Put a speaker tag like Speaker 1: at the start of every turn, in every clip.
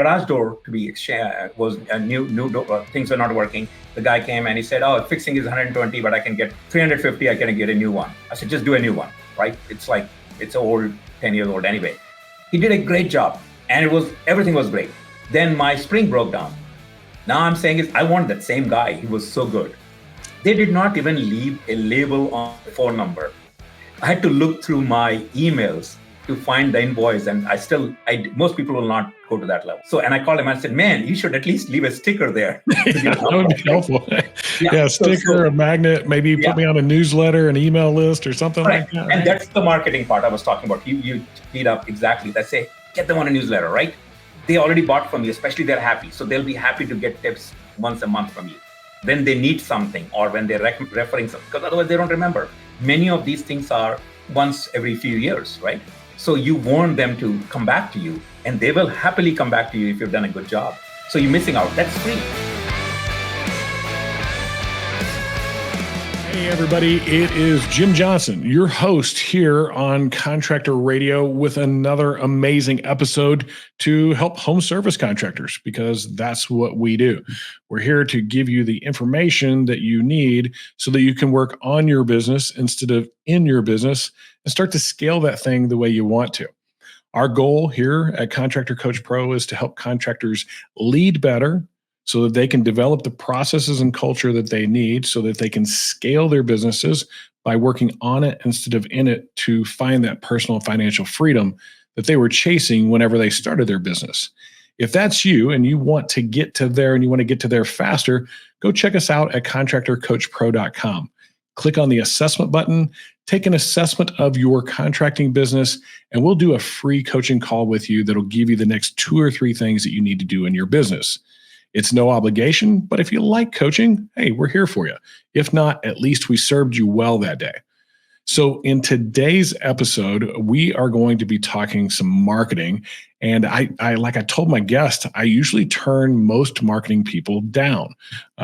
Speaker 1: garage door to be was a new door, things were not working. The guy came and he said, "Oh, fixing is 120, but I can get 350. I can get a new one." I said, "Just do a new one, right? It's old, 10 years old anyway." He did a great job, and everything was great. Then my spring broke down. Now I'm saying is I want that same guy. He was so good. They did not even leave a label on the phone number. I had to look through my emails to find the invoice, and most people will not go to that level. And I called him and I said, "Man, you should at least leave a sticker there."
Speaker 2: That would be helpful. Yeah, sticker, a magnet, maybe put me on a newsletter, an email list or something like that.
Speaker 1: And that's the marketing part I was talking about. You feed up exactly. Let's say, get them on a newsletter, right? They already bought from you, especially they're happy. So they'll be happy to get tips once a month from you. When they need something or when they're referring something, because otherwise they don't remember. Many of these things are once every few years, right? So you want them to come back to you, and they will happily come back to you if you've done a good job. So you're missing out. That's free.
Speaker 2: Hey, everybody. It is Jim Johnson, your host here on Contractor Radio with another amazing episode to help home service contractors, because that's what we do. We're here to give you the information that you need so that you can work on your business instead of in your business and start to scale that thing the way you want to. Our goal here at Contractor Coach Pro is to help contractors lead better so that they can develop the processes and culture that they need so that they can scale their businesses by working on it instead of in it to find that personal financial freedom that they were chasing whenever they started their business. If that's you and you want to get to there and you want to get to there faster, go check us out at contractorcoachpro.com. Click on the assessment button, take an assessment of your contracting business, and we'll do a free coaching call with you that'll give you the next 2 or 3 things that you need to do in your business. It's no obligation, but if you like coaching, hey, we're here for you. If not, at least we served you well that day. So in today's episode, we are going to be talking some marketing. And I like I told my guest, I usually turn most marketing people down.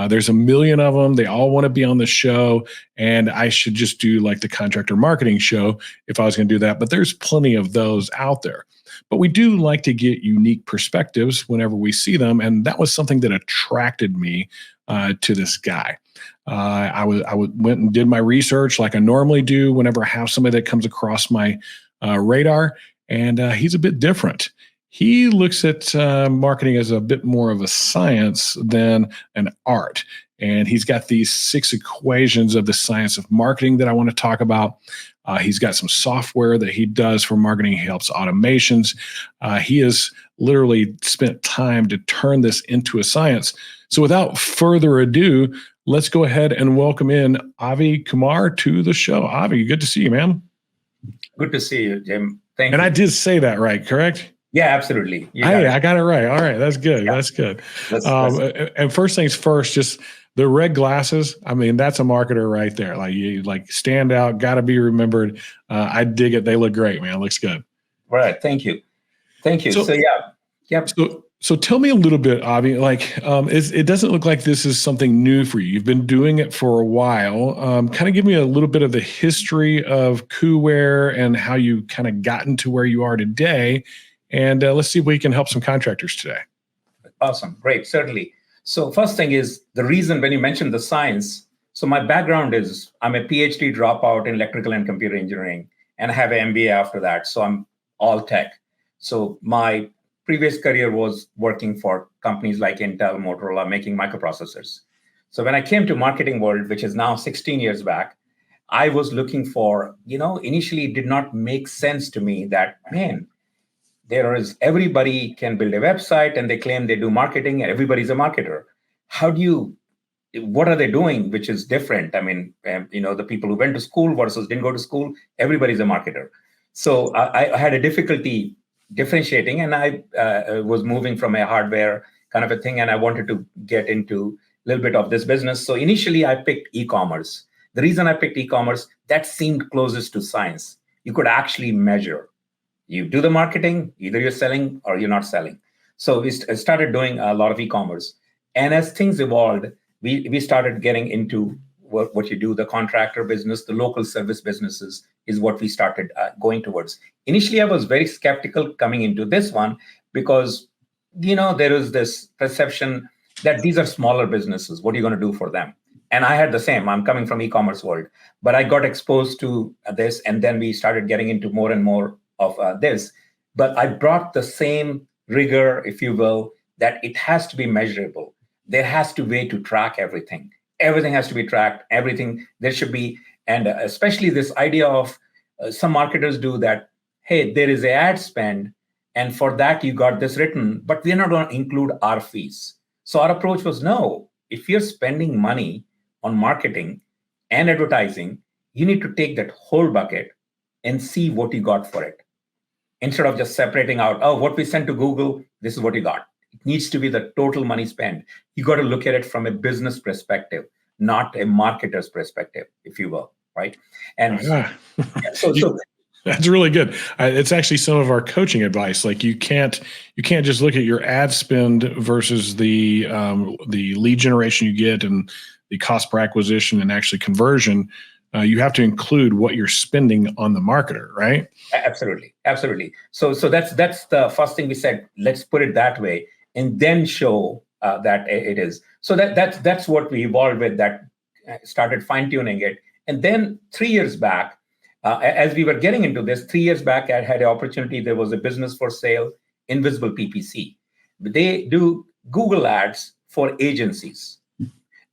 Speaker 2: There's a million of them. They all want to be on the show. And I should just do like the contractor marketing show if I was going to do that. But there's plenty of those out there. But we do like to get unique perspectives whenever we see them. And that was something that attracted me to this guy. I went and did my research like I normally do whenever I have somebody that comes across my radar. And he's a bit different. He looks at marketing as a bit more of a science than an art. And he's got these 6 equations of the science of marketing that I want to talk about. He's got some software that he does for marketing. He helps automations. He has literally spent time to turn this into a science. So without further ado, let's go ahead and welcome in Avi Kumar to the show. Avi, good to see you, man.
Speaker 1: Good to see you, Jim. Thank you.
Speaker 2: And I did say that right, correct?
Speaker 1: Yeah, absolutely.
Speaker 2: I got it right. All right. That's good. Yeah. That's good. And first things first, just the red glasses. I mean, that's a marketer right there. Like you stand out, got to be remembered. I dig it. They look great, man. Looks good.
Speaker 1: All right. Thank you.
Speaker 2: So tell me a little bit, Avi, it doesn't look like this is something new for you. You've been doing it for a while. Kind of give me a little bit of the history of Kuware and how you kind of gotten to where you are today. And let's see if we can help some contractors today.
Speaker 1: Awesome. Great. Certainly. So first thing is the reason when you mentioned the science. So my background is I'm a PhD dropout in electrical and computer engineering, and I have an MBA after that. So I'm all tech. So my previous career was working for companies like Intel, Motorola, making microprocessors. So when I came to marketing world, which is now 16 years back, I was looking for, initially it did not make sense to me that, man, everybody can build a website and they claim they do marketing and everybody's a marketer. What are they doing, which is different? I mean, the people who went to school versus didn't go to school, everybody's a marketer. So I had a difficulty differentiating, and I was moving from a hardware kind of a thing, and I wanted to get into a little bit of this business. So initially I picked e-commerce. The reason I picked e-commerce, that seemed closest to science. You could actually measure. You do the marketing, either you're selling or you're not selling. So we started doing a lot of e-commerce. And as things evolved, we started getting into what you do, the contractor business, the local service businesses is what we started going towards. Initially, I was very skeptical coming into this one because there is this perception that these are smaller businesses. What are you going to do for them? And I had the same. I'm coming from e-commerce world, but I got exposed to this, and then we started getting into more and more of this. But I brought the same rigor, if you will, that it has to be measurable. There has to be a way to track everything. Everything has to be tracked. Everything there should be, and especially this idea of some marketers do that. Hey, there is an ad spend, and for that you got this written, but we're not going to include our fees. So our approach was no. If you're spending money on marketing and advertising, you need to take that whole bucket and see what you got for it. Instead of just separating out, oh, what we sent to Google, this is what you got. It needs to be the total money spent. You got to look at it from a business perspective, not a marketer's perspective, if you will, right? And so
Speaker 2: that's really good. It's actually some of our coaching advice. Like you can't just look at your ad spend versus the lead generation you get and the cost per acquisition and actually conversion. You have to include what you're spending on the marketer, right?
Speaker 1: Absolutely. So that's the first thing we said. Let's put it that way, and then show that it is. So that's what we evolved with. That started fine tuning it, and then 3 years back, as we were getting into this, 3 years back, I had an opportunity. There was a business for sale, Invisible PPC. They do Google ads for agencies.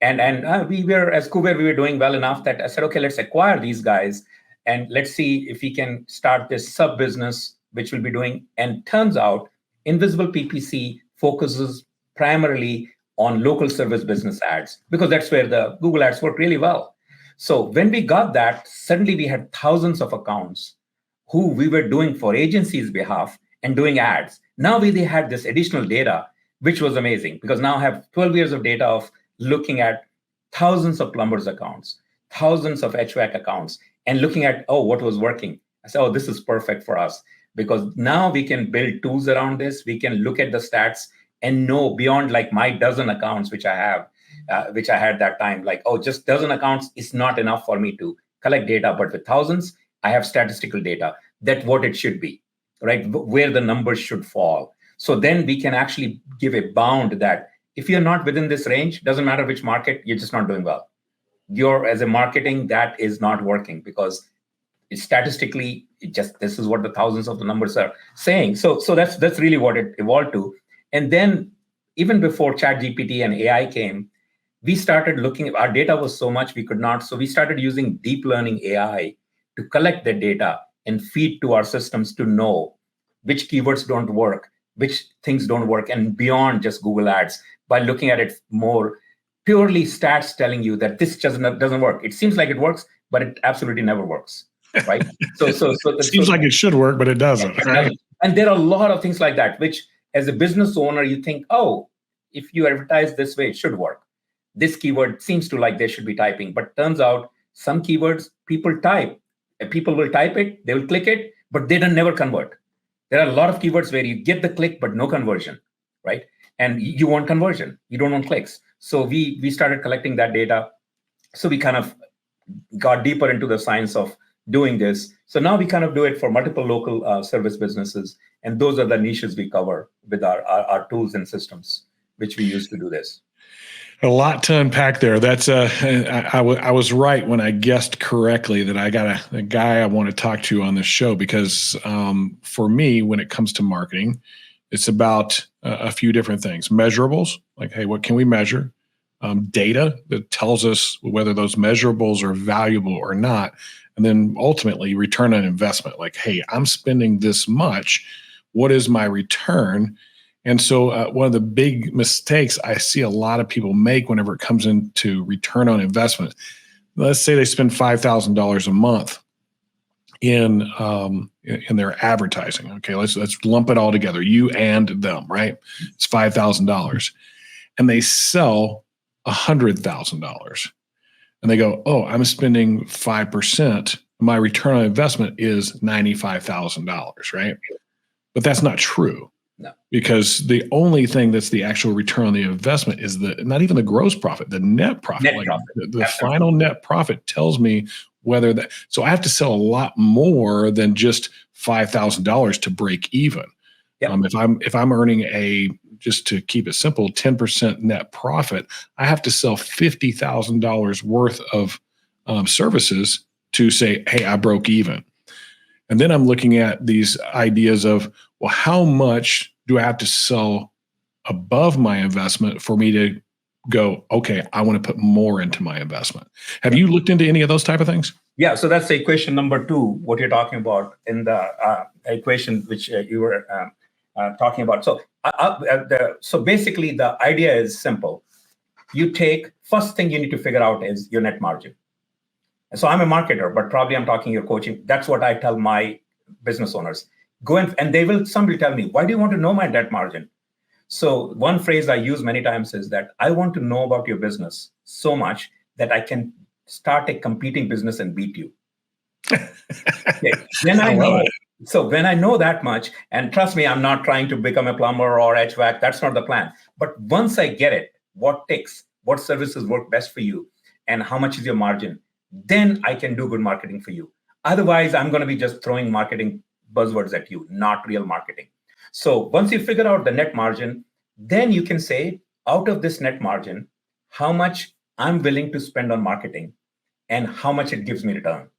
Speaker 1: And we were, as Kuware, we were doing well enough that I said, okay, let's acquire these guys and let's see if we can start this sub business, which we'll be doing. And turns out Invisible PPC focuses primarily on local service business ads because that's where the Google ads work really well. So when we got that, suddenly we had thousands of accounts who we were doing for agencies' behalf and doing ads. Now they had this additional data, which was amazing because now I have 12 years of data of looking at thousands of plumbers accounts, thousands of HVAC accounts, and looking at, what was working. I said, this is perfect for us because now we can build tools around this. We can look at the stats and know beyond like my dozen accounts, which I have, which I had that time, like, just dozen accounts is not enough for me to collect data. But with thousands, I have statistical data that what it should be, right? Where the numbers should fall. So then we can actually give a bound that if you're not within this range, doesn't matter which market, you're just not doing well. You're as a marketing, that is not working because statistically, this is what the thousands of the numbers are saying. So that's really what it evolved to. And then even before ChatGPT and AI came, we started looking, our data was so much we could not. So we started using deep learning AI to collect the data and feed to our systems to know which keywords don't work, which things don't work, and beyond just Google ads, by looking at it more purely stats telling you that this doesn't work. It seems like it works, but it absolutely never works, right? So
Speaker 2: it seems like it should work, but it doesn't. Right?
Speaker 1: And there are a lot of things like that, which as a business owner, you think, if you advertise this way, it should work. This keyword seems to like they should be typing, but turns out some keywords people type. People will type it, they will click it, but they don't never convert. There are a lot of keywords where you get the click, but no conversion, right? And you want conversion, you don't want clicks. So we started collecting that data. So we kind of got deeper into the science of doing this. So now we kind of do it for multiple local service businesses. And those are the niches we cover with our tools and systems, which we use to do this.
Speaker 2: A lot to unpack there. That's I was right when I guessed correctly that I got a guy I want to talk to on this show because for me, when it comes to marketing, it's about a few different things. Measurables, like, hey, what can we measure? Data that tells us whether those measurables are valuable or not. And then ultimately return on investment. Like, hey, I'm spending this much. What is my return? And so one of the big mistakes I see a lot of people make whenever it comes into return on investment, let's say they spend $5,000 a month in their advertising. Okay, let's lump it all together, you and them, right? It's $5,000, and they sell $100,000, and they go, I'm spending 5%. My return on investment is $95,000, right? But that's not true.
Speaker 1: No.
Speaker 2: Because the only thing that's the actual return on the investment is not even the gross profit, the net profit. The final net profit tells me whether that. So I have to sell a lot more than just $5,000 to break even.
Speaker 1: Yep.
Speaker 2: If I'm earning a just to keep it simple, 10% net profit, I have to sell $50,000 worth of services to say, hey, I broke even. And then I'm looking at these ideas of, well, how much do I have to sell above my investment for me to go, okay, I want to put more into my investment? Have you looked into any of those type of things?
Speaker 1: Yeah, so that's equation number 2, what you're talking about in the equation which you were talking about. So basically the idea is simple. You take, first thing you need to figure out is your net margin. And so I'm a marketer, but probably I'm talking your coaching. That's what I tell my business owners. Go and they will, somebody tell me, why do you want to know my net margin? So one phrase I use many times is that I want to know about your business so much that I can start a competing business and beat you. Okay. Then I know. So when I know that much, and trust me, I'm not trying to become a plumber or HVAC. That's not the plan. But once I get it, what ticks, what services work best for you, and how much is your margin, then I can do good marketing for you. Otherwise, I'm going to be just throwing marketing buzzwords at you, not real marketing. So once you figure out the net margin, then you can say, out of this net margin, how much I'm willing to spend on marketing and how much it gives me return.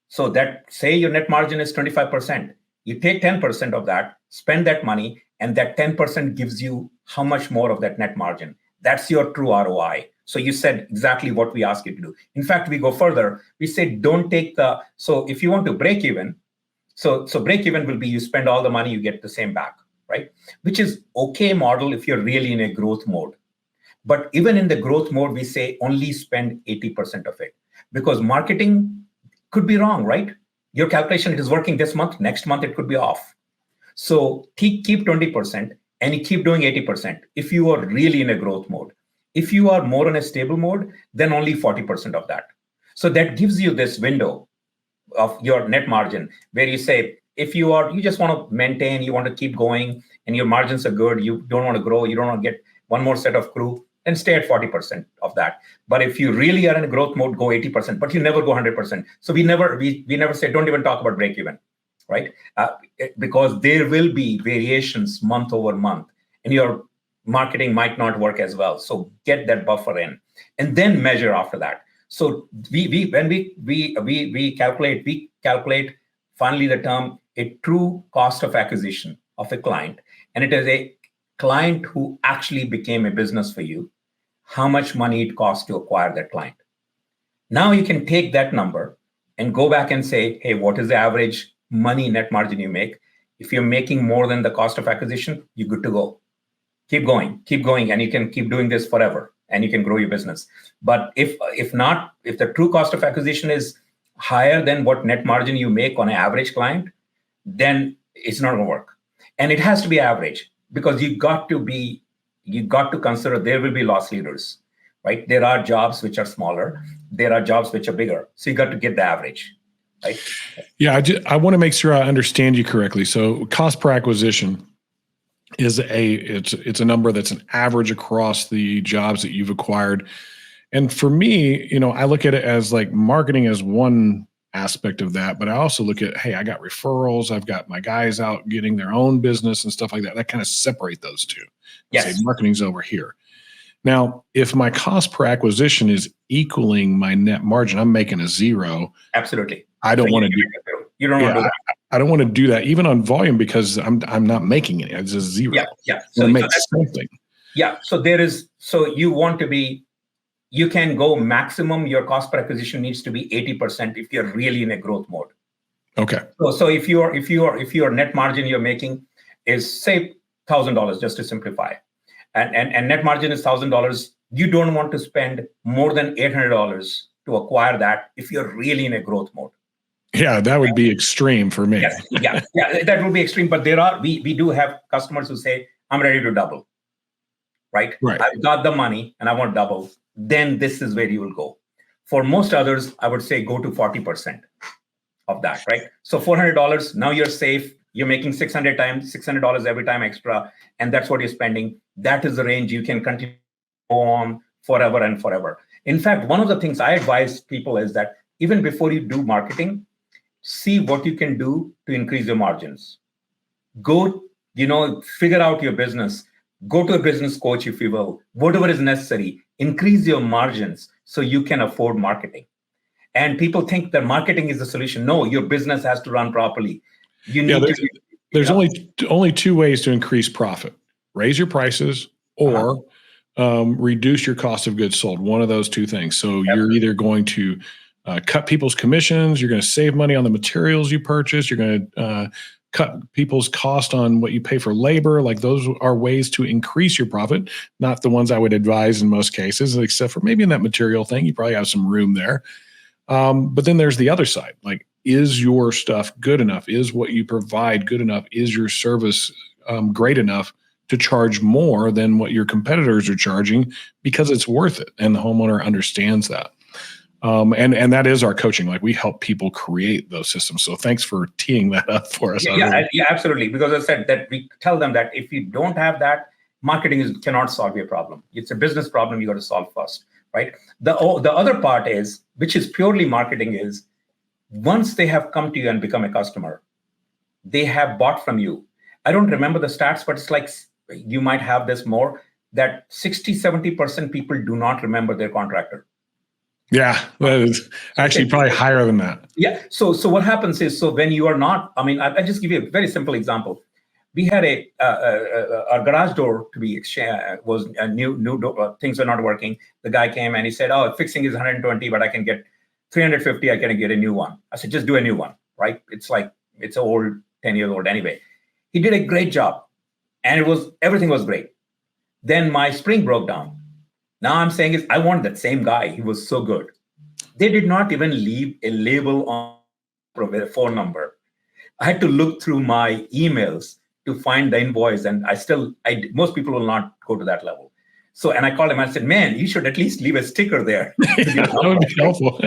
Speaker 1: So that, say your net margin is 25%, you take 10% of that, spend that money, and that 10% gives you how much more of that net margin. That's your true ROI. So you said exactly what we ask you to do. In fact, we go further. We say, don't take so if you want to break even, so break even will be you spend all the money, you get the same back, right? Which is okay model if you're really in a growth mode. But even in the growth mode, we say only spend 80% of it, because marketing could be wrong, right? Your calculation, it is working this month, next month it could be off. So keep 20% and you keep doing 80% if you are really in a growth mode. If you are more in a stable mode, then only 40% of that. So that gives you this window of your net margin where you say, if you just want to maintain, you want to keep going, and your margins are good, you don't want to grow, you don't want to get one more set of crew, then stay at 40% of that. But if you really are in a growth mode, go 80%, but you never go 100%. So we never say, don't even talk about break even, right? Because there will be variations month over month, and your marketing might not work as well. So get that buffer in, and then measure after that. So when we calculate finally the term a true cost of acquisition of a client, and it is a client who actually became a business for you, how much money it costs to acquire that client. Now you can take that number and go back and say, hey, what is the average money net margin you make? If you're making more than the cost of acquisition, you're good to go. Keep going, and you can keep doing this forever, and you can grow your business. But if the true cost of acquisition is higher than what net margin you make on an average client, then it's not going to work. And it has to be average, because you got to consider there will be loss leaders, right? There are jobs which are smaller, there are jobs which are bigger. So you got to get the average, right?
Speaker 2: Yeah, I want to make sure I understand you correctly. So cost per acquisition is it's a number that's an average across the jobs that you've acquired. And for me, I look at it as like marketing as one aspect of that, but I also look at, hey, I got referrals, I've got my guys out getting their own business and stuff like that. That kind of separate those two.
Speaker 1: Yes.
Speaker 2: Say marketing's over here. Now, if my cost per acquisition is equaling my net margin, I'm making a zero.
Speaker 1: Absolutely.
Speaker 2: I don't want to do.
Speaker 1: You don't want to do that.
Speaker 2: I don't want to do that even on volume, because I'm not making it. It's a zero.
Speaker 1: Yeah.
Speaker 2: So make something.
Speaker 1: Yeah. So you want to be. You can go maximum. Your cost per acquisition needs to be 80% if you're really in a growth mode.
Speaker 2: Okay.
Speaker 1: So if your net margin you're making is, say, $1,000, just to simplify, and net margin is $1,000, you don't want to spend more than $800 to acquire that if you're really in a growth mode.
Speaker 2: Yeah, that would be extreme for me.
Speaker 1: Yes, yeah, that would be extreme. But we do have customers who say, I'm ready to double, right? I've got the money and I want double. Then this is where you will go. For most others, I would say go to 40% of that, right? So $400, now you're safe. You're making $600 every time extra, and that's what you're spending. That is the range you can continue to go on forever and forever. In fact, one of the things I advise people is that even before you do marketing, see what you can do to increase your margins. Go, figure out your business. Go to a business coach, if you will, whatever is necessary, increase your margins so you can afford marketing. And people think that marketing is the solution. No, your business has to run properly. You need to.
Speaker 2: There's only two ways to increase profit: raise your prices or reduce your cost of goods sold. One of those two things. So you're either going to cut people's commissions, you're going to save money on the materials you purchase, you're going to cut people's cost on what you pay for labor. Like, those are ways to increase your profit, not the ones I would advise in most cases, except for maybe in that material thing. You probably have some room there. But then there's the other side. Like, is your stuff good enough? Is what you provide good enough? Is your service great enough to charge more than what your competitors are charging, because it's worth it? And the homeowner understands that. And that is our coaching. Like, we help people create those systems. So thanks for teeing that up for us.
Speaker 1: Yeah, absolutely. Because I said that we tell them that if you don't have that, marketing cannot solve your problem. It's a business problem you got to solve first, right? The other part is, which is purely marketing, is once they have come to you and become a customer, they have bought from you. I don't remember the stats, but it's like, you might have this more, that 60-70% people do not remember their contractor.
Speaker 2: Yeah, that is actually probably higher than that.
Speaker 1: Yeah. So what happens is, so when you are not, I mean, I'll just give you a very simple example. We had a garage door to be was a new door, things were not working. The guy came and he said, "Oh, fixing is 120, but I can get 350. I can get a new one." I said, "Just do a new one, right? It's like, it's old, 10 years old anyway." He did a great job, and everything was great. Then my spring broke down. Now I'm saying is, I want that same guy. He was so good. They did not even leave a label on a phone number. I had to look through my emails to find the invoice, and most people will not go to that level. So, and I called him and I said, "Man, you should at least leave a sticker there."
Speaker 2: That would be helpful.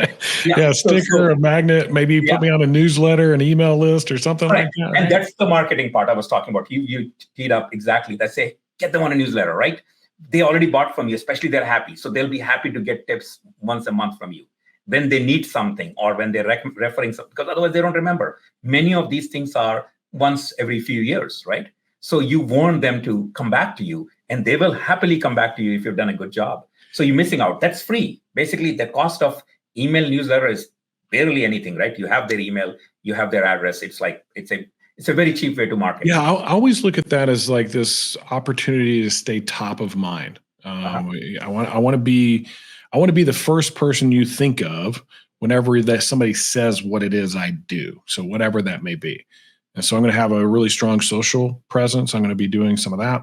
Speaker 2: Yeah, sticker, a magnet, maybe put me on a newsletter, an email list, or something like that.
Speaker 1: And that's the marketing part I was talking about. You teed up exactly. They say, get them on a newsletter, right? They already bought from you, especially they're happy. So they'll be happy to get tips once a month from you when they need something, or when they're referring something, because otherwise they don't remember. Many of these things are once every few years, right? So you want them to come back to you, and they will happily come back to you if you've done a good job. So you're missing out. That's free. Basically, the cost of email newsletter is barely anything, right? You have their email, you have their address. It's like, it's a very cheap way to market.
Speaker 2: Yeah, I always look at that as like this opportunity to stay top of mind. I want to be the first person you think of whenever that somebody says what it is I do. So whatever that may be. And so I'm going to have a really strong social presence. I'm going to be doing some of that.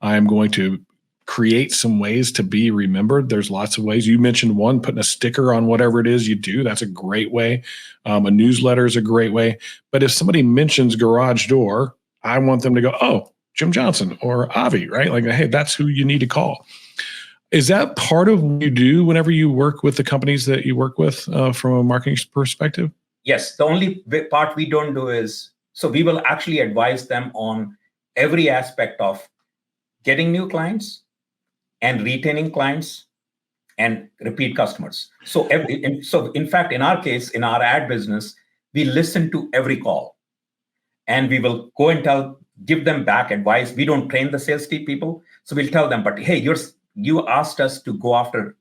Speaker 2: I'm going to create some ways to be remembered. There's lots of ways. You mentioned one, putting a sticker on whatever it is you do. That's a great way. A newsletter is a great way. But if somebody mentions garage door, I want them to go, "Oh, Jim Johnson or Avi," right? Like, hey, that's who you need to call. Is that part of what you do whenever you work with the companies that you work with from a marketing perspective?
Speaker 1: Yes. The only part we don't do is, so we will actually advise them on every aspect of getting new clients and retaining clients and repeat customers. So in fact, in our case, in our ad business, we listen to every call, and we will go and give them back advice. We don't train the sales team people. So we'll tell them, but hey, you asked us to go after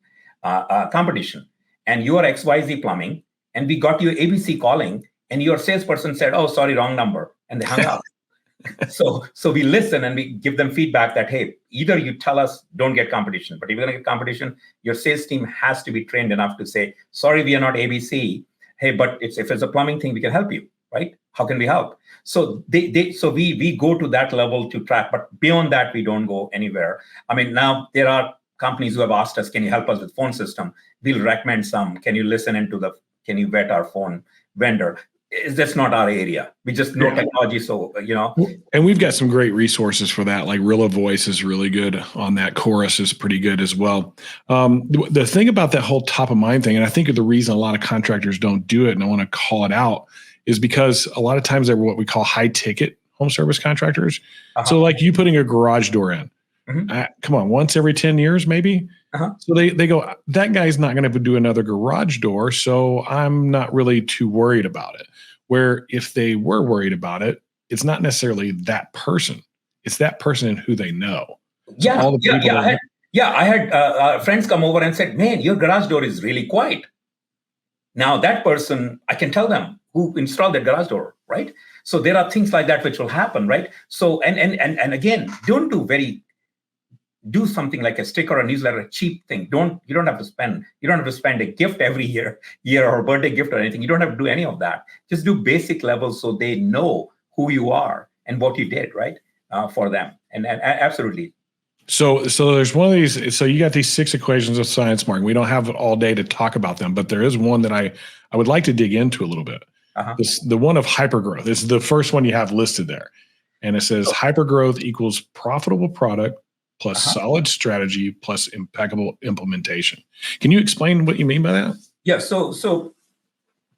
Speaker 1: competition, and you are XYZ Plumbing, and we got you ABC calling, and your salesperson said, "Oh, sorry, wrong number," and they hung up. So we listen and we give them feedback that, hey, either you tell us don't get competition, but if you're going to get competition, your sales team has to be trained enough to say, "Sorry, we are not ABC. Hey, but if it's a plumbing thing, we can help you, right? How can we help?" So we go to that level to track, but beyond that, we don't go anywhere. I mean, now there are companies who have asked us, "Can you help us with phone system?" We'll recommend some. Can you can you vet our phone vendor? That's not our area. We just know technology. So,
Speaker 2: And we've got some great resources for that. Like Rilla Voice is really good on that. Chorus is pretty good as well. The thing about that whole top of mind thing, and I think the reason a lot of contractors don't do it, and I want to call it out, is because a lot of times they're what we call high ticket home service contractors. So like you putting a garage door in, come on, once every 10 years, maybe. So they go, "That guy's not going to do another garage door, so I'm not really too worried about it." Where if they were worried about it, it's not necessarily that person. It's that person who they know. So all the people
Speaker 1: I had friends come over and said, man, your garage door is really quiet. Now that person, I can tell them who installed that garage door, right? So there are things like that which will happen, right? So and again, don't do something like a sticker or newsletter, a cheap thing. You don't have to spend a gift every year or a birthday gift or anything. You don't have to do any of that. Just do basic levels so they know who you are and what you did, right? For them. And absolutely.
Speaker 2: So there's one of these. So you got these 6 equations of science marketing. We don't have all day to talk about them, but there is one that I would like to dig into a little bit. The one of hypergrowth. It's the first one you have listed there. And it says hypergrowth equals profitable product plus solid strategy plus impeccable implementation. Can you explain what you mean by that?
Speaker 1: Yeah. So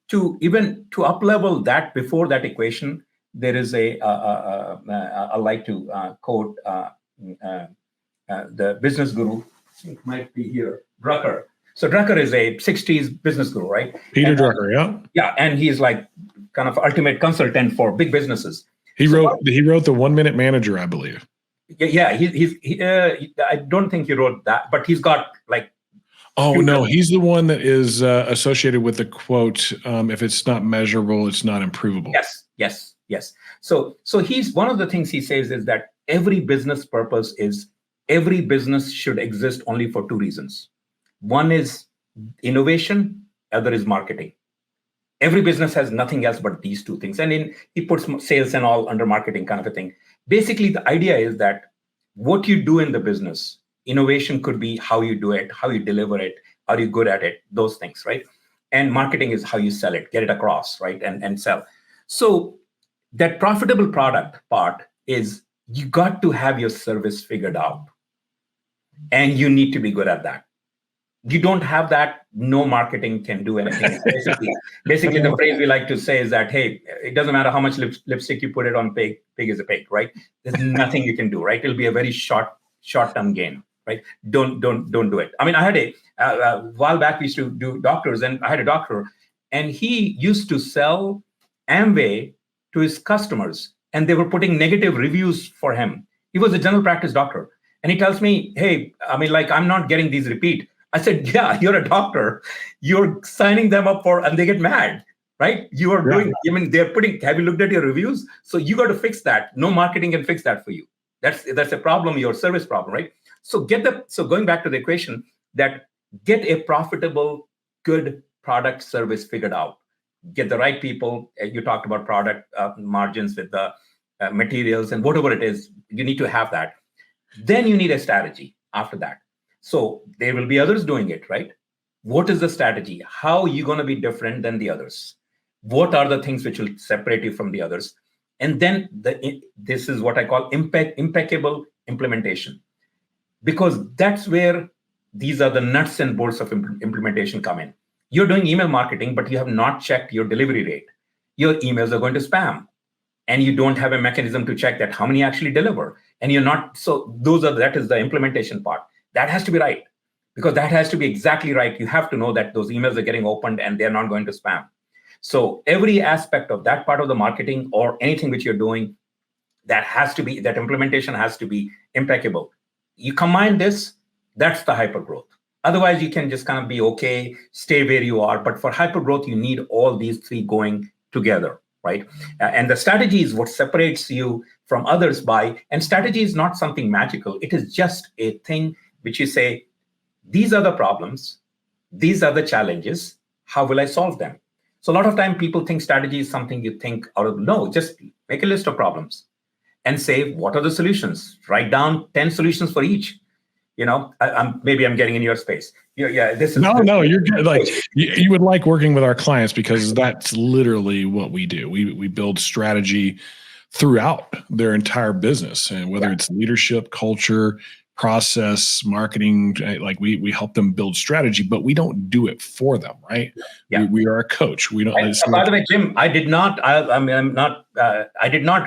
Speaker 1: to up level that before that equation, there is I like to quote the business guru. It might be here, Drucker. So Drucker is a 60s business guru, right?
Speaker 2: Peter Drucker, yeah.
Speaker 1: Yeah, and he's like kind of ultimate consultant for big businesses.
Speaker 2: He wrote the 1 Minute Manager, I believe.
Speaker 1: Yeah, I don't think he wrote that, but he's got like.
Speaker 2: Oh no, he's the one that is associated with the quote: "If it's not measurable, it's not improvable."
Speaker 1: Yes. So he's one of the things he says is that every business should exist only for 2 reasons. One is innovation, other is marketing. Every business has nothing else but these 2 things. And he puts sales and all under marketing kind of a thing. Basically, the idea is that what you do in the business, innovation could be how you do it, how you deliver it, are you good at it, those things, right? And marketing is how you sell it, get it across, right? And sell. So that profitable product part is you got to have your service figured out. And you need to be good at that. You don't have that, no marketing can do anything. Basically, the phrase we like to say is that, hey, it doesn't matter how much lipstick you put it on pig is a pig, right? There's nothing you can do, right? It'll be a very short-term gain, right? Don't do it. I mean, I had a while back, we used to do doctors, and I had a doctor, and he used to sell Amway to his customers, and they were putting negative reviews for him. He was a general practice doctor. And he tells me, hey, I mean, like, I'm not getting these repeat. I said, yeah, you're a doctor. You're signing them up and they get mad, right? You are doing, I mean, have you looked at your reviews? So you got to fix that. No marketing can fix that for you. That's a problem, your service problem, right? So going back to the equation, that get a profitable, good product service figured out. Get the right people. You talked about product margins with the materials and whatever it is, you need to have that. Then you need a strategy after that. So there will be others doing it, right? What is the strategy? How are you going to be different than the others? What are the things which will separate you from the others? And then this is what I call impeccable implementation. Because that's where these are the nuts and bolts of implementation come in. You're doing email marketing, but you have not checked your delivery rate. Your emails are going to spam. And you don't have a mechanism to check that how many actually deliver. And you're not, so that is the implementation part. That has to be right, because that has to be exactly right. You have to know that those emails are getting opened and they're not going to spam. So every aspect of that part of the marketing or anything which you're doing, that implementation has to be impeccable. You combine this, that's the hypergrowth. Otherwise, you can just kind of be okay, stay where you are. But for hypergrowth, you need all these 3 going together, right? And the strategy is what separates you from others and strategy is not something magical. It is just a thing which you say, these are the problems, these are the challenges, how will I solve them? So a lot of time people think strategy is something you think out of, no, just make a list of problems and say, what are the solutions? Write down 10 solutions for each. Maybe I'm getting in your space. This is
Speaker 2: no. You're good. Like you would like working with our clients because that's literally what we do. We build strategy throughout their entire business, and whether it's leadership, culture, process, marketing, like we help them build strategy, but we don't do it for them, right? Yeah. We are a coach. We don't.
Speaker 1: By the way, Jim, I did not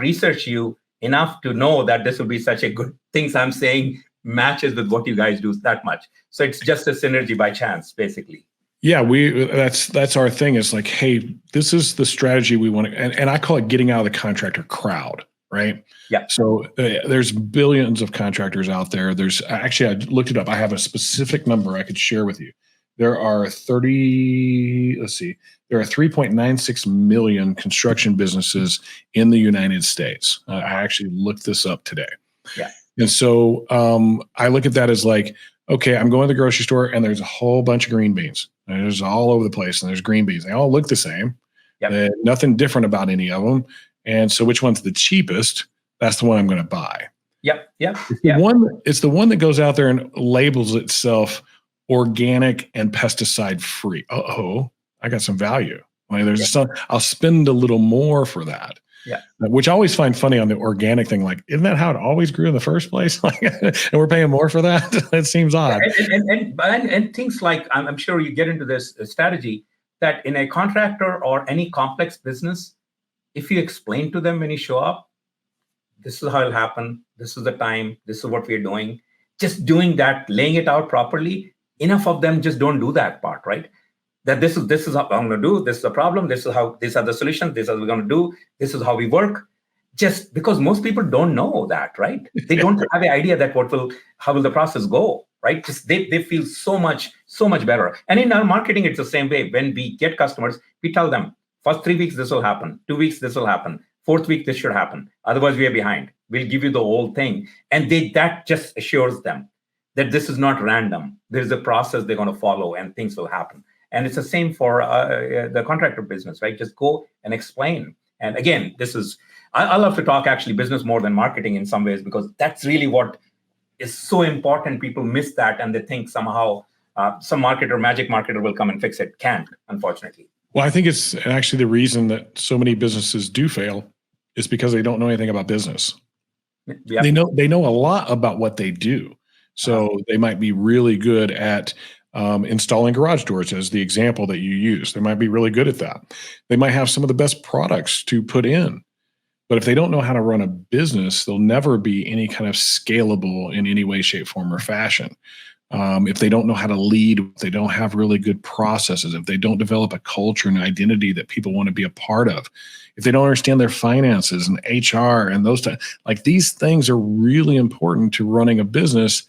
Speaker 1: research you enough to know that this will be such a good things I'm saying matches with what you guys do that much. So it's just a synergy by chance, basically.
Speaker 2: Yeah, that's our thing. It's like, hey, this is the strategy we want to, and I call it getting out of the contractor crowd. right?
Speaker 1: Yeah.
Speaker 2: So there's billions of contractors out there. There's actually, I looked it up. I have a specific number I could share with you. There are 3.96 million construction businesses in the United States. I actually looked this up today.
Speaker 1: Yeah.
Speaker 2: And so I look at that as like, okay, I'm going to the grocery store and there's a whole bunch of green beans. And there's all over the place and there's green beans. They all look the same.
Speaker 1: Yep.
Speaker 2: Nothing different about any of them. And so which one's the cheapest? That's the one I'm going to buy.
Speaker 1: Yep.
Speaker 2: It's the one that goes out there and labels itself organic and pesticide free. I got some value. Like I'll spend a little more for that.
Speaker 1: Yeah.
Speaker 2: Which I always find funny on the organic thing. Like, isn't that how it always grew in the first place? Like, and we're paying more for that? It seems odd.
Speaker 1: And things like, I'm sure you get into this strategy that in a contractor or any complex business, if you explain to them when you show up, this is how it'll happen. This is the time. This is what we're doing. Just doing that, laying it out properly. Enough of them just don't do that part, right? That this is how I'm going to do. This is the problem. These are the solutions. This is what we're going to do. This is how we work. Just because most people don't know that, right? They don't have an idea that how will the process go, right? Just they feel so much better. And in our marketing, it's the same way. When we get customers, we tell them, first 3 weeks, this will happen. 2 weeks, this will happen. 4th week, this should happen. Otherwise, we are behind. We'll give you the whole thing. And that just assures them that this is not random. There's a process they're going to follow and things will happen. And it's the same for the contractor business, right? Just go and explain. And again, I love to talk actually business more than marketing in some ways, because that's really what is so important. People miss that and they think somehow some magic marketer will come and fix it. Can't, unfortunately.
Speaker 2: Well, I think it's actually the reason that so many businesses do fail is because they don't know anything about business. Yep. They know a lot about what they do. So they might be really good at installing garage doors as the example that you use. They might be really good at that. They might have some of the best products to put in. But if they don't know how to run a business, they'll never be any kind of scalable in any way, shape, form, or fashion. If they don't know how to lead, if they don't have really good processes, if they don't develop a culture and identity that people want to be a part of, if they don't understand their finances and HR and those like these things are really important to running a business.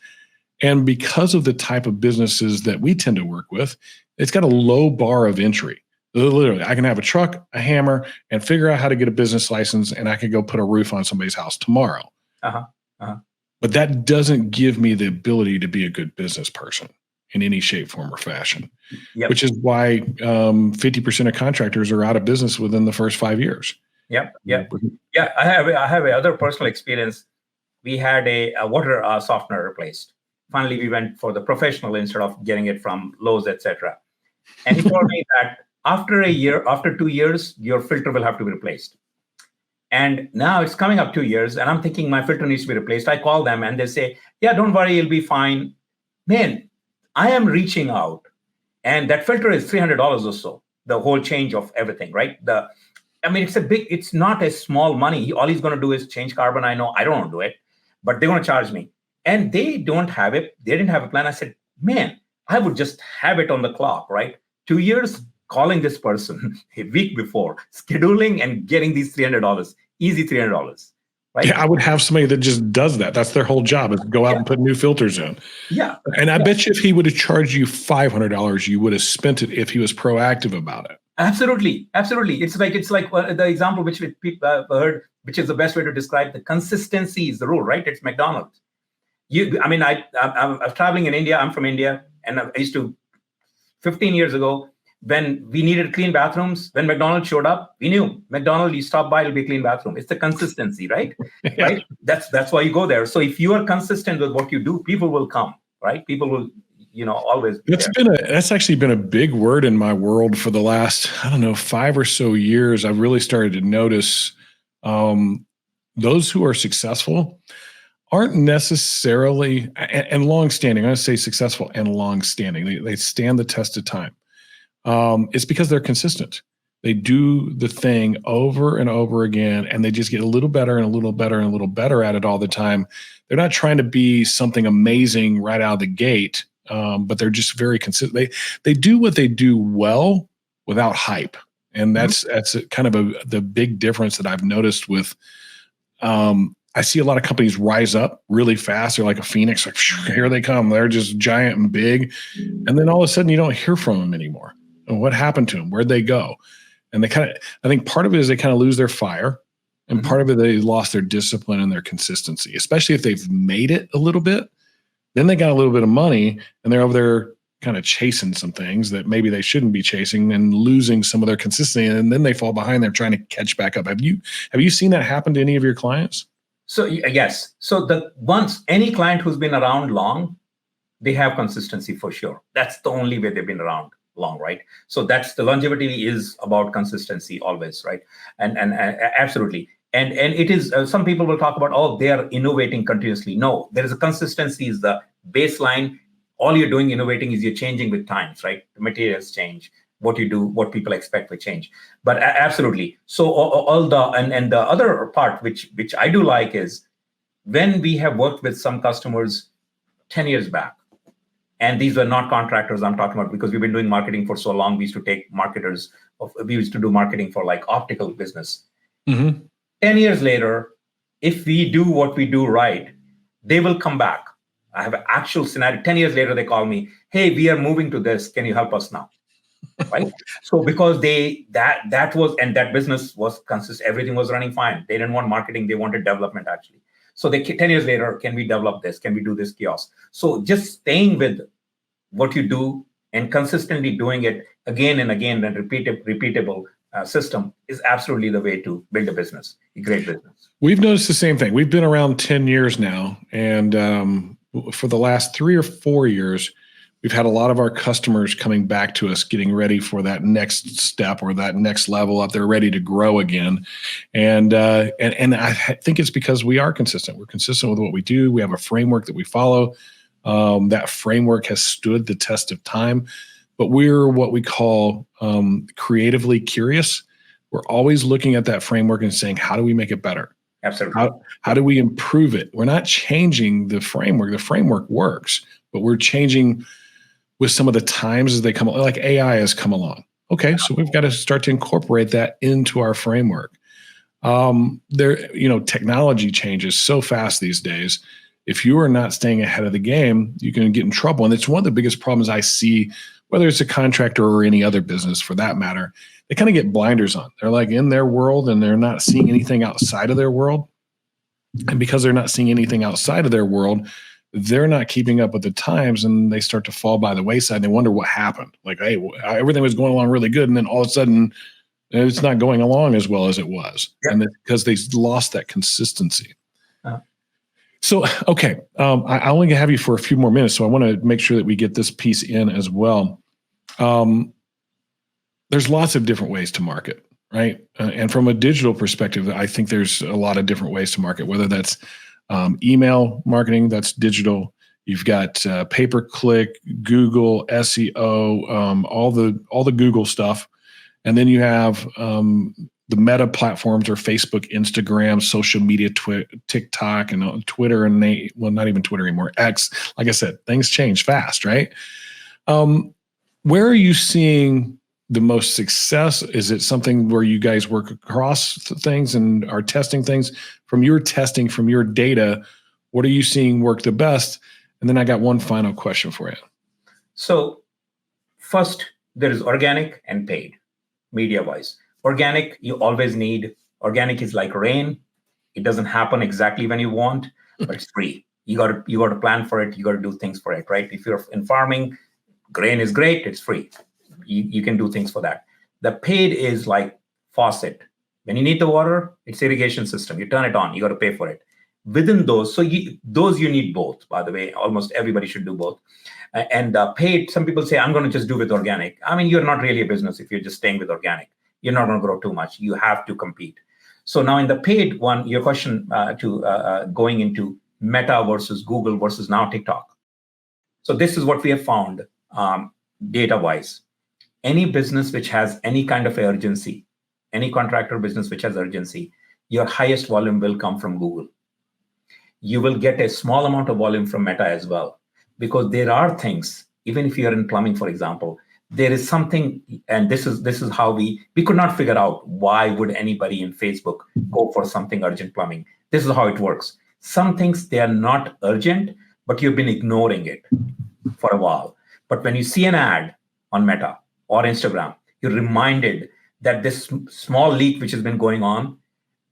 Speaker 2: And because of the type of businesses that we tend to work with, it's got a low bar of entry. Literally, I can have a truck, a hammer, and figure out how to get a business license, and I could go put a roof on somebody's house tomorrow. But that doesn't give me the ability to be a good business person in any shape, form, or fashion, which is why 50% of contractors are out of business within the first 5 years.
Speaker 1: Yeah. I have another personal experience. We had a water softener replaced. Finally, we went for the professional instead of getting it from Lowe's, etc. And he told me that after 2 years, your filter will have to be replaced. And now it's coming up 2 years, and I'm thinking my filter needs to be replaced. I call them, and they say, "Yeah, don't worry, it'll be fine." Man, I am reaching out, and that filter is $300 or so. The whole change of everything, right? It's not a small money. All he's going to do is change carbon. I know I don't want to do it, but they're going to charge me. And they don't have it. They didn't have a plan. I said, man, I would just have it on the clock, right? 2 years calling this person a week before, scheduling and getting these $300, easy $300, right?
Speaker 2: Yeah, I would have somebody that just does that. That's their whole job, is go out and put new filters in.
Speaker 1: Yeah.
Speaker 2: And I bet you if he would have charged you $500, you would have spent it if he was proactive about it. Absolutely.
Speaker 1: It's like the example which people have heard, which is the best way to describe the consistency is the rule, right? It's McDonald's. I'm traveling in India. I'm from India, and I used to 15 years ago when we needed clean bathrooms. When McDonald's showed up, we knew McDonald's. You stop by, it'll be a clean bathroom. It's the consistency, right?
Speaker 2: Yeah.
Speaker 1: Right. That's why you go there. So if you are consistent with what you do, people will come, right? People will, always.
Speaker 2: That's actually been a big word in my world for the last 5 or so years. I've really started to notice those who are successful aren't necessarily, and long-standing, I'm going to say successful and long-standing. They stand the test of time. It's because they're consistent. They do the thing over and over again, and they just get a little better and a little better and a little better at it all the time. They're not trying to be something amazing right out of the gate, but they're just very consistent. They do what they do well without hype. And that's kind of the big difference that I've noticed with I see a lot of companies rise up really fast. They're like a phoenix, like here they come. They're just giant and big. And then all of a sudden you don't hear from them anymore. And what happened to them? Where'd they go? And I think part of it is they kind of lose their fire. And part of it, they lost their discipline and their consistency, especially if they've made it a little bit. Then they got a little bit of money and they're over there kind of chasing some things that maybe they shouldn't be chasing and losing some of their consistency. And then they fall behind. They're trying to catch back up. Have you seen that happen to any of your clients?
Speaker 1: So yes. So once any client who's been around long, they have consistency for sure. That's the only way they've been around long, right? So that's the longevity is about consistency always, right? And absolutely. And it is, some people will talk about, oh, they are innovating continuously. No, there is a consistency is the baseline. All you're doing innovating is you're changing with times, right? The materials change, what you do, what people expect will change. But absolutely. So and the other part, which I do like is when we have worked with some customers 10 years back, and these were not contractors I'm talking about because we've been doing marketing for so long. We used to take marketers, we used to do marketing for like optical business. 10 years later, if we do what we do right, they will come back. I have an actual scenario. 10 years later, they call me, hey, we are moving to this. Can you help us now? Right? So because that was, and that business was consistent, everything was running fine. They didn't want marketing. They wanted development actually. So 10 years later, can we develop this? Can we do this kiosk? So just staying with what you do and consistently doing it again and again and repeatable system is absolutely the way to build a business, a great business.
Speaker 2: We've noticed the same thing. We've been around 10 years now. And for the last 3 or 4 years, we've had a lot of our customers coming back to us, getting ready for that next step or that next level up. They're ready to grow again. And I think it's because we are consistent. We're consistent with what we do. We have a framework that we follow. That framework has stood the test of time. But we're what we call creatively curious. We're always looking at that framework and saying, how do we make it better?
Speaker 1: Absolutely.
Speaker 2: How do we improve it? We're not changing the framework. The framework works, but we're changing with some of the times as they come, like AI has come along. Okay, so we've got to start to incorporate that into our framework. Technology changes so fast these days. If you are not staying ahead of the game, you can get in trouble. And it's one of the biggest problems I see, whether it's a contractor or any other business for that matter. They kind of get blinders on. They're like in their world and they're not seeing anything outside of their world. And because they're not seeing anything outside of their world, they're not keeping up with the times and they start to fall by the wayside. And they wonder what happened. Like, hey, everything was going along really good. And then all of a sudden it's not going along as well as it was. Yep. And because they lost that consistency. So, okay, I only have you for a few more minutes, so I want to make sure that we get this piece in as well. There's lots of different ways to market, right? And from a digital perspective, I think there's a lot of different ways to market, whether that's email marketing, that's digital. You've got pay-per-click, Google, SEO, all the Google stuff. And then you have the meta platforms are Facebook, Instagram, social media, TikTok, and Twitter, and not even Twitter anymore, X. Like I said, things change fast, right? Where are you seeing the most success? Is it something where you guys work across things and are testing things? From your testing, from your data, what are you seeing work the best? And then I got one final question for you. So
Speaker 1: first, there is organic and paid, media-wise. Organic, you always need. Organic is like rain. It doesn't happen exactly when you want, but it's free. You got to plan for it. You got to do things for it, right? If you're in farming, grain is great. It's free. You can do things for that. The paid is like faucet. When you need the water, it's irrigation system. You turn it on. You got to pay for it. Within those, you need both. By the way, almost everybody should do both. And paid, some people say, I'm going to just do with organic. I mean, you're not really a business if you're just staying with organic. You're not going to grow too much. You have to compete. So now in the paid one, your question going into Meta versus Google versus now TikTok. So this is what we have found data-wise. Any business which has any kind of urgency, any contractor business which has urgency, your highest volume will come from Google. You will get a small amount of volume from Meta as well, because there are things, even if you're in plumbing, for example, there is something, and this is how we could not figure out why would anybody in Facebook go for something urgent plumbing. This is how it works. Some things, they are not urgent, but you've been ignoring it for a while. But when you see an ad on Meta or Instagram, you're reminded that this small leak which has been going on,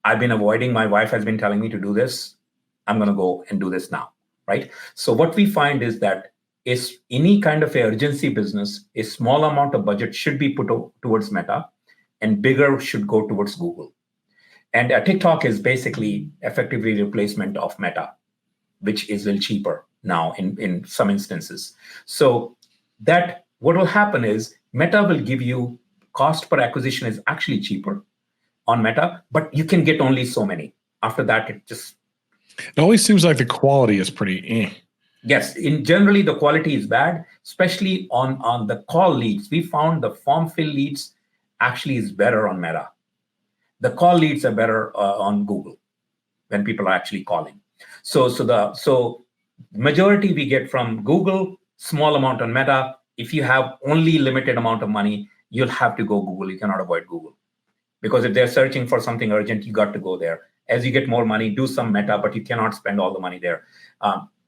Speaker 1: I've been avoiding, my wife has been telling me to do this. I'm going to go and do this now, right? So what we find is that is any kind of urgency business, a small amount of budget should be put towards Meta and bigger should go towards Google. And TikTok is basically effectively replacement of Meta, which is a little cheaper now in some instances. So that what will happen is Meta will give you cost per acquisition is actually cheaper on Meta, but you can get only so many. After that, it
Speaker 2: always seems like the quality is pretty
Speaker 1: Yes, in generally the quality is bad, especially on the call leads. We found the form fill leads actually is better on Meta. The call leads are better on Google when people are actually calling. So majority we get from Google, small amount on Meta. If you have only limited amount of money, you'll have to go Google. You cannot avoid Google. Because if they're searching for something urgent, you got to go there. As you get more money, do some Meta, but you cannot spend all the money there.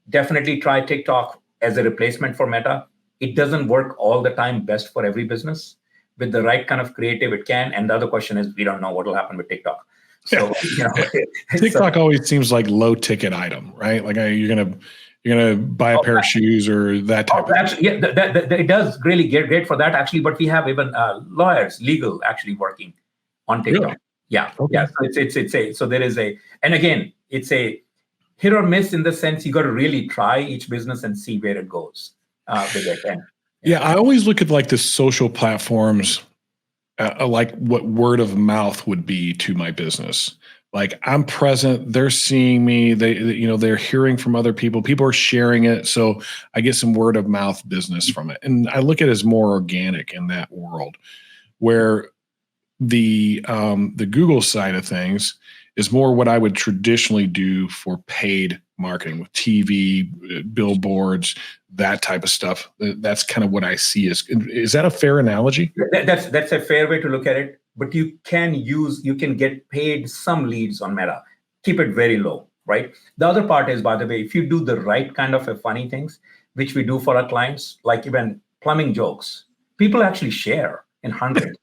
Speaker 1: Definitely try TikTok as a replacement for Meta. It doesn't work all the time best for every business. With the right kind of creative, it can. And the other question is, we don't know what will happen with TikTok. So,
Speaker 2: TikTok always seems like low ticket item, right? Like you're gonna buy a pair of shoes or that type of
Speaker 1: actually, yeah, it does really get great for that actually. But we have even lawyers, legal actually working on TikTok.
Speaker 2: Really?
Speaker 1: Yeah,
Speaker 2: okay.
Speaker 1: Yeah. So there is and again, it's a hit or miss in the sense you got to really try each business and see where it goes with it. And,
Speaker 2: yeah, I always look at like the social platforms, like what word of mouth would be to my business. Like I'm present, they're seeing me, they're hearing from other people. People are sharing it, so I get some word of mouth business from it. And I look at it as more organic in that world, where the Google side of things is more what I would traditionally do for paid marketing with TV, billboards, that type of stuff. That's kind of what I see is that a fair analogy?
Speaker 1: That's a fair way to look at it. But you can get paid some leads on Meta. Keep it very low, right? The other part is, by the way, if you do the right kind of funny things, which we do for our clients, like even plumbing jokes, people actually share in hundreds,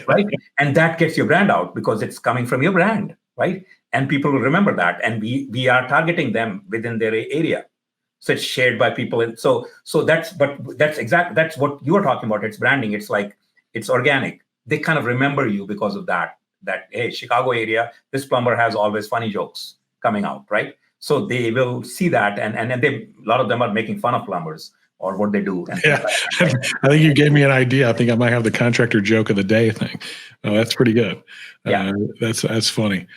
Speaker 1: right? And that gets your brand out because it's coming from your brand, right? And people will remember that. And we are targeting them within their area. So it's shared by people. And so that's what you are talking about. It's branding. It's like, it's organic. They kind of remember you because of that, hey, Chicago area, this plumber has always funny jokes coming out, right? So they will see that. And a lot of them are making fun of plumbers or what they do.
Speaker 2: Yeah, I think you gave me an idea. I think I might have the contractor joke of the day thing. Oh, that's pretty good.
Speaker 1: Yeah.
Speaker 2: That's funny.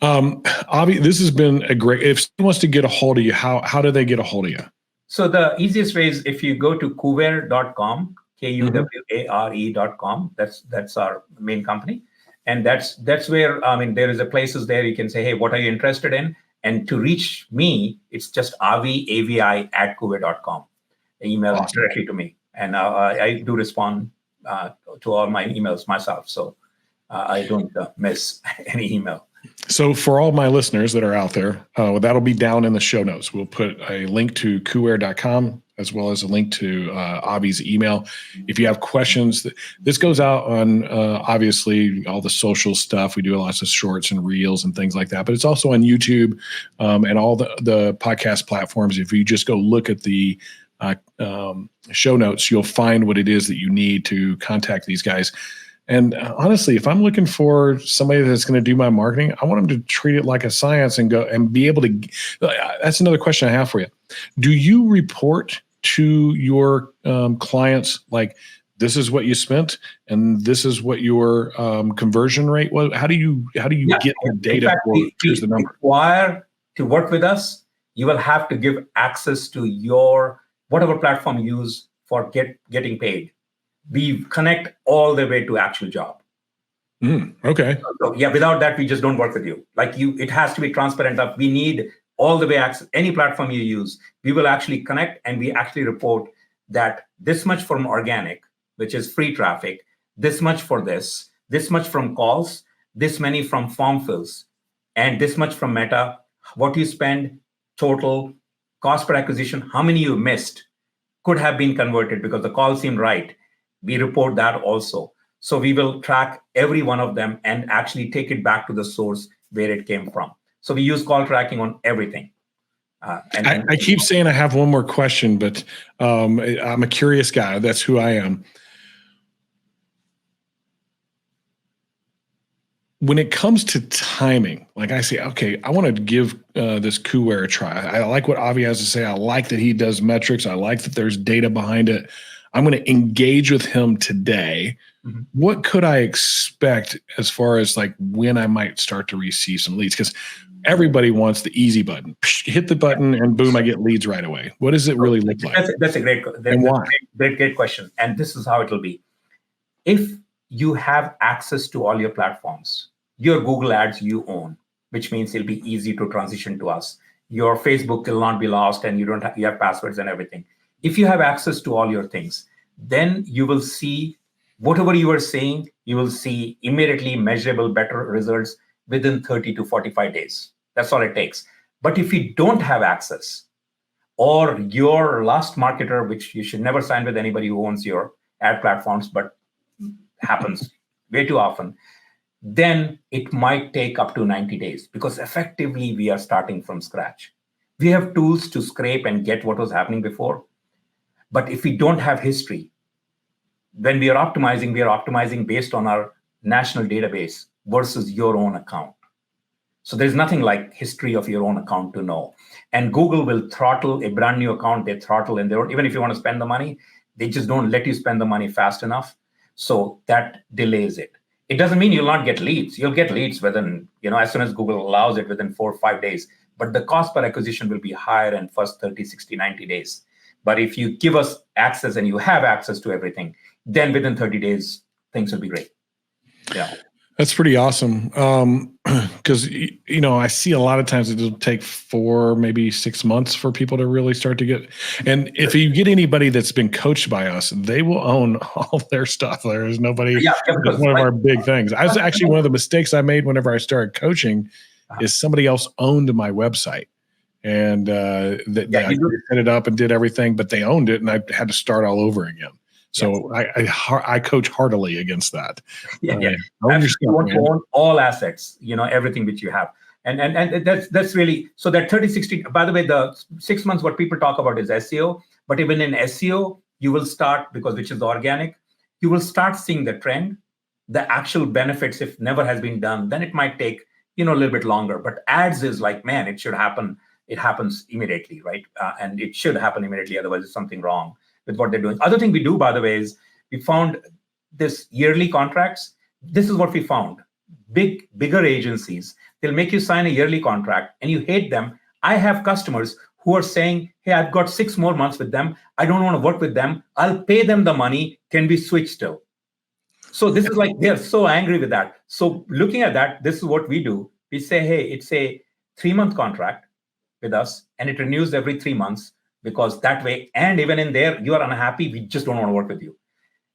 Speaker 2: Avi, this has been a great, if someone wants to get a hold of you, how do they get a hold of you?
Speaker 1: So the easiest way is if you go to Kuware.com, Kuware.com. That's our main company. And that's where, there is a places there you can say, hey, what are you interested in? And to reach me, it's just avi at Kuware.com. Email
Speaker 2: Awesome.
Speaker 1: directly to me. And I do respond to all my emails myself. So I don't miss any email.
Speaker 2: So for all my listeners that are out there, that'll be down in the show notes. We'll put a link to Kuware.com as well as a link to Avi's email. If you have questions, this goes out on obviously all the social stuff. We do lots of shorts and reels and things like that, but it's also on YouTube and all the podcast platforms. If you just go look at the show notes, you'll find what it is that you need to contact these guys. And honestly, if I'm looking for somebody that's going to do my marketing, I want them to treat it like a science and go and be able to. That's another question I have for you. Do you report to your clients like this is what you spent and this is what your conversion rate was? How do you get the data?
Speaker 1: In fact,
Speaker 2: here's the number.
Speaker 1: Require to work with us, you will have to give access to your whatever platform you use for getting paid. We connect all the way to actual job.
Speaker 2: Okay.
Speaker 1: So, yeah, without that, we just don't work with you. Like it has to be transparent. We need all the way access. Any platform you use, we will actually connect and we actually report that this much from organic, which is free traffic, this much for this much from calls, this many from form fills. and this much from Meta, what you spend, total, cost per acquisition, how many you missed could have been converted because the call seemed right. We report that also. So we will track every one of them and actually take it back to the source where it came from. So we use call tracking on everything.
Speaker 2: I keep saying I have one more question, but I'm a curious guy. That's who I am. When it comes to timing, like I say, okay, I want to give this Kuware a try. I like what Avi has to say. I like that he does metrics. I like that there's data behind it. I'm going to engage with him today. Mm-hmm. What could I expect as far as like when I might start to receive some leads? Because everybody wants the easy button. Hit the button and boom, I get leads right away. What does it really look like?
Speaker 1: That's a great question. And this is how it will be. If you have access to all your platforms, your Google ads you own, which means it'll be easy to transition to us. Your Facebook will not be lost and you have passwords and everything. If you have access to all your things, then you will see whatever you are saying, you will see immediately measurable better results within 30 to 45 days. That's all it takes. But if you don't have access, or your last marketer, which you should never sign with anybody who owns your ad platforms, but happens way too often, then it might take up to 90 days because effectively we are starting from scratch. We have tools to scrape and get what was happening before. But if we don't have history, when we are optimizing based on our national database versus your own account. So there's nothing like history of your own account to know. And Google will throttle a brand new account. They throttle, and even if you want to spend the money, they just don't let you spend the money fast enough. So that delays it. It doesn't mean you'll not get leads. You'll get leads within, as soon as Google allows it, within 4 or 5 days. But the cost per acquisition will be higher in first 30, 60, 90 days. But if you give us access and you have access to everything, then within 30 days, things will be great. Yeah.
Speaker 2: That's pretty awesome. Because, I see a lot of times it'll take 4, maybe 6 months for people to really start to get. And if you get anybody that's been coached by us, they will own all their stuff. There is nobody. Yeah, it's one of our big things. I was actually one of the mistakes I made whenever I started coaching is somebody else owned my website. And I set it up and did everything, but they owned it and I had to start all over again. So yes. I coach heartily against that.
Speaker 1: Yeah. You want to own all assets, everything which you have. And that's really, so that 30, 60, by the way, the 6 months, what people talk about is SEO, but even in SEO, you will start, which is organic, you will start seeing the trend, the actual benefits. If never has been done, then it might take, a little bit longer, but ads is like, man, it should happen. It happens immediately, right? And it should happen immediately. Otherwise, there's something wrong with what they're doing. Other thing we do, by the way, is we found this yearly contracts. This is what we found. Bigger agencies, they'll make you sign a yearly contract and you hate them. I have customers who are saying, hey, I've got 6 more months with them. I don't want to work with them. I'll pay them the money. Can we switch still? So this is like, they're so angry with that. So looking at that, this is what we do. We say, hey, it's a 3-month contract with us and it renews every 3 months. Because that way, and even in there, you are unhappy, we just don't want to work with you.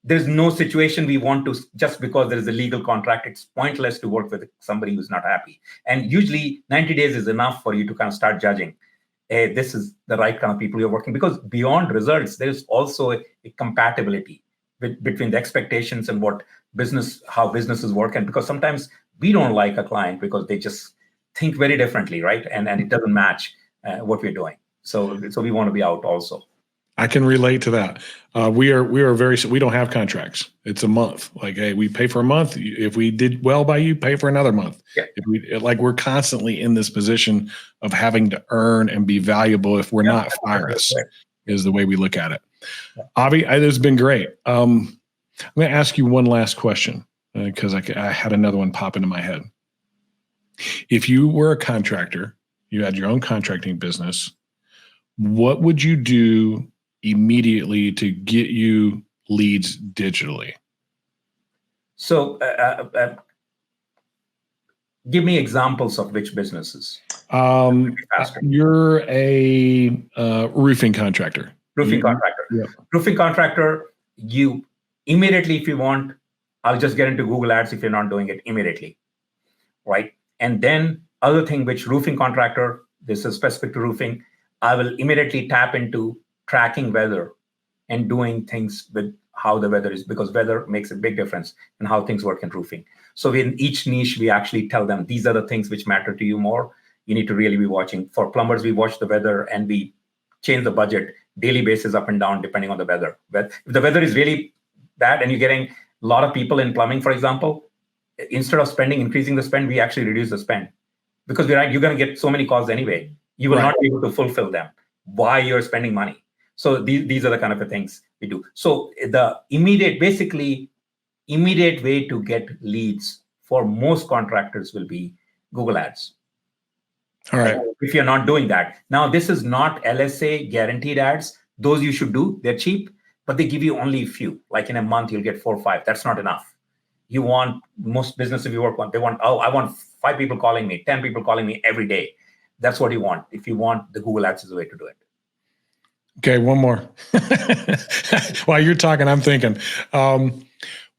Speaker 1: There's no situation we want to, just because there is a legal contract, it's pointless to work with somebody who's not happy. And usually 90 days is enough for you to kind of start judging, hey, this is the right kind of people you're working. Because beyond results, there's also a compatibility between the expectations and how businesses work. And because sometimes we don't like a client because they just think very differently, right? And it doesn't match what we're doing. So we want to be out also.
Speaker 2: I can relate to that. We don't have contracts. It's a month. Like, hey, we pay for a month. If we did well by you, pay for another month.
Speaker 1: Yeah.
Speaker 2: We're constantly in this position of having to earn and be valuable. If we're not, fire us, is the way we look at it. Yeah. Avi, this has been great. I'm going to ask you one last question because I had another one pop into my head. If you were a contractor, you had your own contracting business, what would you do immediately to get you leads digitally?
Speaker 1: So give me examples of which businesses.
Speaker 2: You're a roofing contractor.
Speaker 1: Roofing contractor, you immediately, if you want, I'll just get into Google Ads if you're not doing it immediately, right? And then Other thing, which roofing contractor, this is specific to roofing, I will immediately tap into tracking weather and doing things with how the weather is, because weather makes a big difference in how things work in roofing. So in each niche, we actually tell them, these are the things which matter to you more. You need to really be watching. For plumbers, we watch the weather and we change the budget daily basis up and down depending on the weather. But if the weather is really bad and you're getting a lot of people in plumbing, for example, instead of increasing the spend, we actually reduce the spend, because you're going to get so many calls anyway. You will not be able to fulfill them. Why you're spending money? So these are the kind of things we do. So the immediate way to get leads for most contractors will be Google Ads.
Speaker 2: All right.
Speaker 1: If you're not doing that. Now, this is not LSA guaranteed ads. Those you should do. They're cheap, but they give you only a few. Like in a month, you'll get 4 or 5. That's not enough. You want, most businesses you work on, they want, I want 5 people calling me, 10 people calling me every day. That's what you want. If you want, the Google Ads is the way to do it.
Speaker 2: Okay, one more. While you're talking, I'm thinking,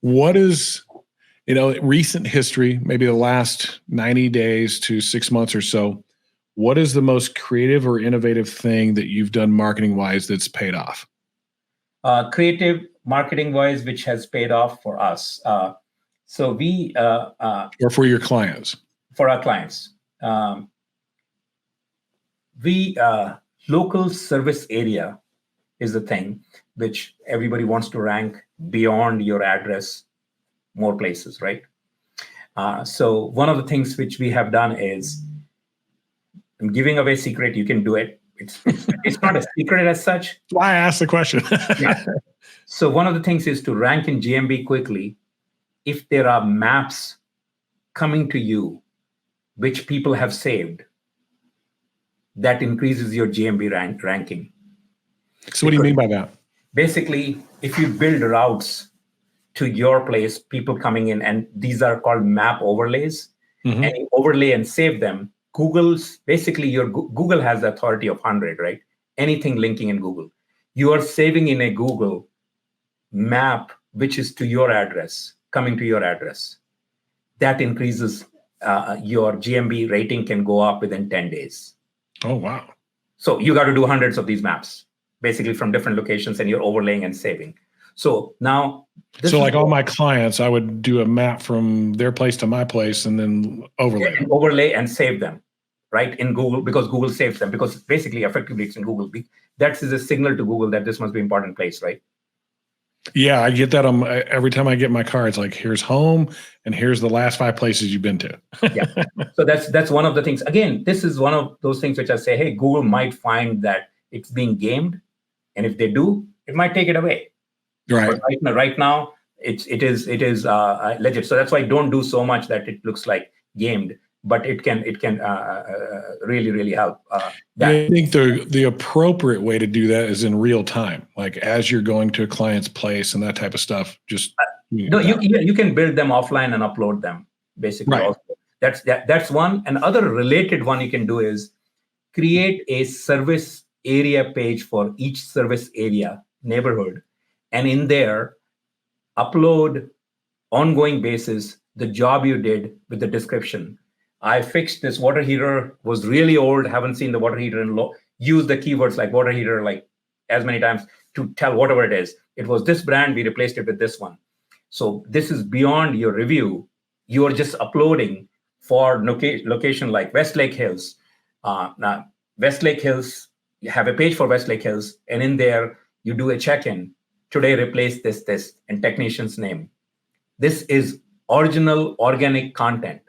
Speaker 2: what is, recent history, maybe the last 90 days to 6 months or so, what is the most creative or innovative thing that you've done marketing-wise that's paid off?
Speaker 1: Creative marketing-wise, which has paid off for us. So we...
Speaker 2: or for your clients?
Speaker 1: For our clients. Local service area is the thing which everybody wants to rank beyond your address, more places, right? So one of the things which we have done is, I'm giving away secret, you can do it. It's not a secret as such.
Speaker 2: That's why I asked the question.
Speaker 1: Yeah. So one of the things is to rank in GMB quickly. If there are maps coming to you, which people have saved, that increases your GMB ranking.
Speaker 2: So what do you mean by that?
Speaker 1: Basically, if you build routes to your place, people coming in, and these are called map overlays, and you overlay and save them, Google has the authority of 100, right? Anything linking in Google. You are saving in a Google map, which is to your address, coming to your address. That increases your GMB rating can go up within 10 days.
Speaker 2: Oh, wow.
Speaker 1: So you got to do hundreds of these maps, basically from different locations, and you're overlaying and saving. So now...
Speaker 2: all my clients, I would do a map from their place to my place and then overlay.
Speaker 1: And overlay and save them, right, in Google, because Google saves them, because basically, effectively, it's in Google. That is a signal to Google that this must be an important place, right?
Speaker 2: Yeah, I get that every time I get my car. It's like, here's home, and here's the last 5 places you've been to.
Speaker 1: Yeah. So that's one of the things. Again, this is one of those things which I say, hey, Google might find that it's being gamed, and if they do, it might take it away.
Speaker 2: Right.
Speaker 1: But right now, it is legit. So that's why I don't do so much that it looks like gamed, but it can really, really help.
Speaker 2: I think the appropriate way to do that is in real time, like as you're going to a client's place and that type of stuff. Just
Speaker 1: you can build them offline and upload them, basically.
Speaker 2: Right.
Speaker 1: Also. That's one. Another related one you can do is create a service area page for each service area neighborhood, and in there upload ongoing basis the job you did with the description. I fixed this water heater, was really old, haven't seen the water heater in use the keywords like water heater like as many times to tell whatever it is. It was this brand, we replaced it with this one. So this is beyond your review. You are just uploading for location like Westlake Hills. Now, Westlake Hills, you have a page for Westlake Hills, and in there you do a check-in. Today, replace this, and technician's name. This is original organic content.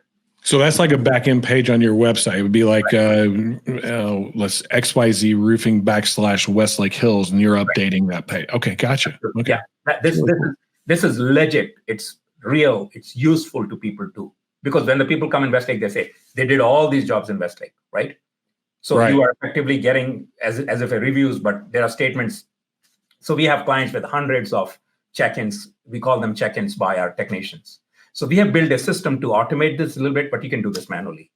Speaker 2: So that's like a back-end page on your website. It would be like let's XYZ roofing / Westlake Hills, and you're updating that page. Okay, gotcha. Okay.
Speaker 1: Yeah, this is legit. It's real. It's useful to people too, because when the people come in Westlake, they say they did all these jobs in Westlake, right? So you are effectively getting as if a reviews, but there are statements. So we have clients with hundreds of check-ins. We call them check-ins by our technicians. So we have built a system to automate this a little bit, but you can do this manually.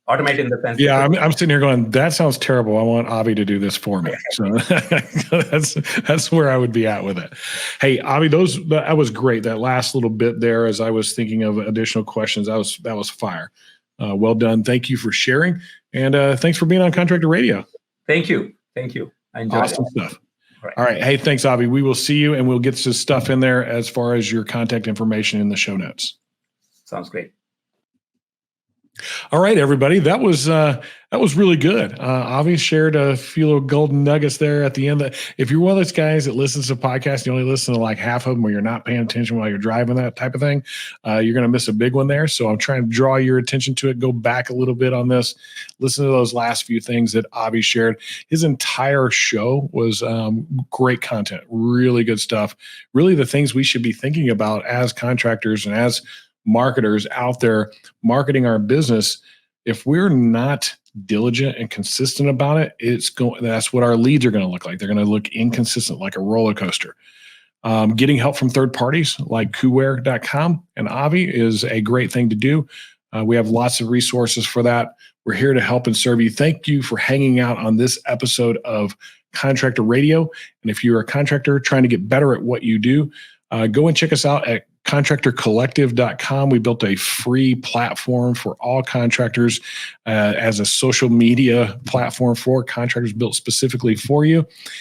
Speaker 1: Automate in the sense.
Speaker 2: Yeah, I'm sitting here going, that sounds terrible. I want Avi to do this for me. So that's where I would be at with it. Hey, Avi, that was great. That last little bit there, as I was thinking of additional questions, that was fire. Well done. Thank you for sharing. And thanks for being on Contractor Radio.
Speaker 1: Thank you. I enjoyed
Speaker 2: Awesome
Speaker 1: it.
Speaker 2: stuff. All right. Hey, thanks, Avi. We will see you, and we'll get some stuff in there as far as your contact information in the show notes.
Speaker 1: Sounds great.
Speaker 2: All right, everybody. That was really good. Avi shared a few little golden nuggets there at the end. If you're one of those guys that listens to podcasts, you only listen to like half of them, or you're not paying attention while you're driving, that type of thing, you're going to miss a big one there. So I'm trying to draw your attention to it. Go back a little bit on this. Listen to those last few things that Avi shared. His entire show was great content, really good stuff. Really, the things we should be thinking about as contractors and as marketers out there marketing our business. If we're not diligent and consistent about it, that's what our leads are going to look like. They're going to look inconsistent, like a roller coaster. Getting help from third parties like Kuware.com and Avi is a great thing to do. We have lots of resources for that. We're here to help and serve you. Thank you for hanging out on this episode of Contractor Radio. And if you're a contractor trying to get better at what you do, go and check us out at contractorcollective.com. We built a free platform for all contractors as a social media platform for contractors built specifically for you.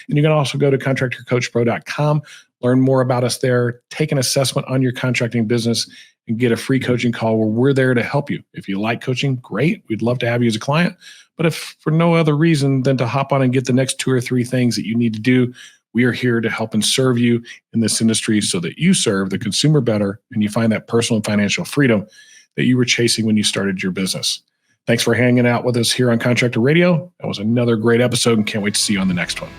Speaker 2: And you can also go to contractorcoachpro.com, learn more about us there, take an assessment on your contracting business, and get a free coaching call where we're there to help you. If you like coaching, great. We'd love to have you as a client. But if for no other reason than to hop on and get the next 2 or 3 things that you need to do, we are here to help and serve you in this industry so that you serve the consumer better and you find that personal and financial freedom that you were chasing when you started your business. Thanks for hanging out with us here on Contractor Radio. That was another great episode, and can't wait to see you on the next one.